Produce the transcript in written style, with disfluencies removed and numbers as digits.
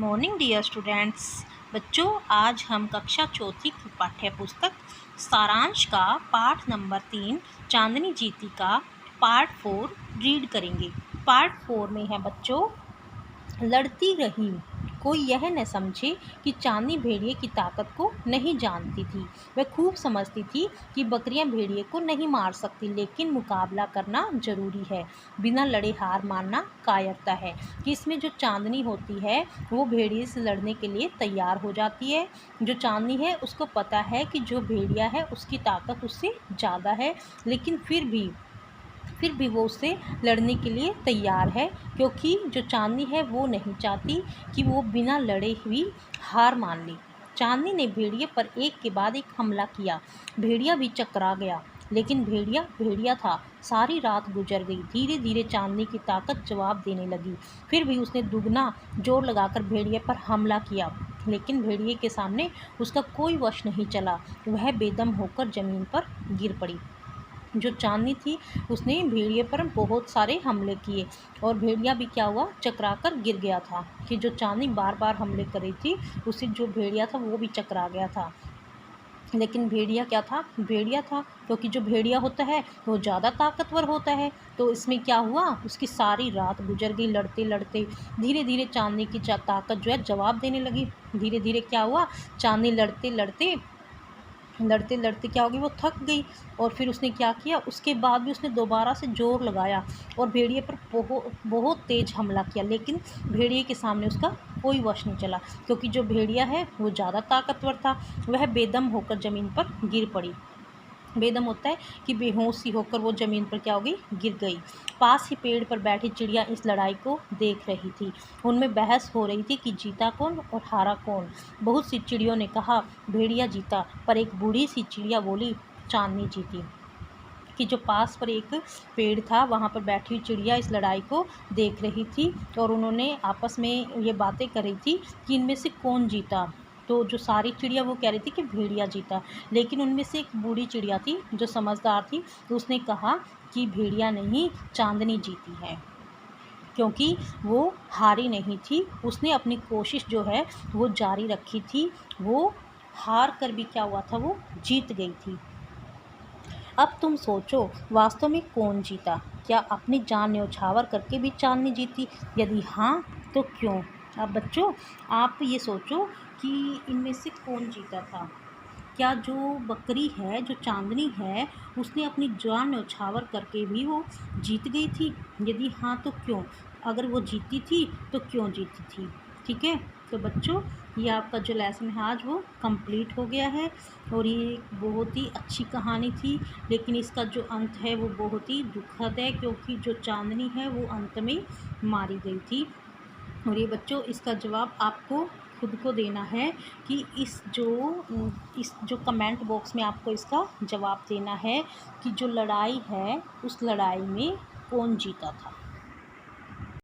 Morning dear students. बच्चों, आज हम कक्षा चौथी की पाठ्य पुस्तक सारांश का पाठ नंबर 3 चांदनी जीती का पार्ट 4 रीड करेंगे। पार्ट 4 में है बच्चों, लड़ती रही। कोई यह न समझे कि चांदनी भेड़िए की ताकत को नहीं जानती थी। वह खूब समझती थी कि बकरियां भेड़िए को नहीं मार सकती, लेकिन मुकाबला करना जरूरी है। बिना लड़े हार मानना कायरता है। कि इसमें जो चांदनी होती है वो भेड़िए से लड़ने के लिए तैयार हो जाती है। जो चांदनी है उसको पता है कि जो भेड़िया है उसकी ताकत उससे ज़्यादा है, लेकिन फिर भी वो उससे लड़ने के लिए तैयार है, क्योंकि जो चांदनी है वो नहीं चाहती कि वो बिना लड़े हुई हार मान ले। चांदनी ने भेड़िए पर एक के बाद एक हमला किया। भेड़िया भी चकरा गया, लेकिन भेड़िया भेड़िया था। सारी रात गुजर गई। धीरे धीरे चांदनी की ताकत जवाब देने लगी। फिर भी उसने दुगना जोर लगाकर भेड़िए पर हमला किया, लेकिन भेड़िए के सामने उसका कोई वश नहीं चला। वह बेदम होकर जमीन पर गिर पड़ी। जो चांदनी थी उसने भेड़िए पर बहुत सारे हमले किए, और भेड़िया भी क्या हुआ, चकरा कर गिर गया था। कि जो चांदनी बार बार हमले कर रही थी, उससे जो भेड़िया था वो भी चकरा गया था। लेकिन भेड़िया क्या था, भेड़िया था, क्योंकि जो भेड़िया होता है वो ज़्यादा ताकतवर होता है। तो इसमें क्या हुआ, उसकी सारी रात गुजर गई लड़ते लड़ते। धीरे धीरे चांदनी की ताकत जो है जवाब देने लगी। धीरे धीरे क्या हुआ, चांदनी लड़ते लड़ते क्या होगी, वो थक गई। और फिर उसने क्या किया, उसके बाद भी उसने दोबारा से जोर लगाया और भेड़िए पर बहुत तेज हमला किया, लेकिन भेड़िए के सामने उसका कोई वश नहीं चला, क्योंकि जो भेड़िया है वो ज़्यादा ताकतवर था। वह बेदम होकर ज़मीन पर गिर पड़ी। बेदम होता है कि बेहोश सी होकर वो ज़मीन पर क्या हो गई, गिर गई। पास ही पेड़ पर बैठी चिड़िया इस लड़ाई को देख रही थी। उनमें बहस हो रही थी कि जीता कौन और हारा कौन। बहुत सी चिड़ियों ने कहा भेड़िया जीता, पर एक बूढ़ी सी चिड़िया बोली चांदनी जीती। कि जो पास पर एक पेड़ था वहाँ पर बैठी हुई चिड़िया इस लड़ाई को देख रही थी, और उन्होंने आपस में ये बातें कर रही थी कि इनमें से कौन जीता। तो जो सारी चिड़िया वो कह रही थी कि भेड़िया जीता, लेकिन उनमें से एक बूढ़ी चिड़िया थी जो समझदार थी, तो उसने कहा कि भेड़िया नहीं, चांदनी जीती है, क्योंकि वो हारी नहीं थी। उसने अपनी कोशिश जो है वो जारी रखी थी। वो हार कर भी क्या हुआ था, वो जीत गई थी। अब तुम सोचो, वास्तव में कौन जीता? क्या अपनी जान न्यौछावर करके भी चांदनी जीती? यदि हाँ, तो क्यों? अब बच्चों, आप ये सोचो कि इनमें से कौन जीता था। क्या जो बकरी है, जो चांदनी है, उसने अपनी जान न्यौछावर करके भी वो जीत गई थी? यदि हाँ, तो क्यों? अगर वो जीती थी तो क्यों जीती थी? ठीक है, तो बच्चों, ये आपका जो लेसन है आज वो कंप्लीट हो गया है। और ये बहुत ही अच्छी कहानी थी, लेकिन इसका जो अंत है वो बहुत ही दुखद है, क्योंकि जो चांदनी है वो अंत में मारी गई थी। और ये बच्चों, इसका जवाब आपको खुद को देना है कि इस जो कमेंट बॉक्स में आपको इसका जवाब देना है कि जो लड़ाई है उस लड़ाई में कौन जीता था।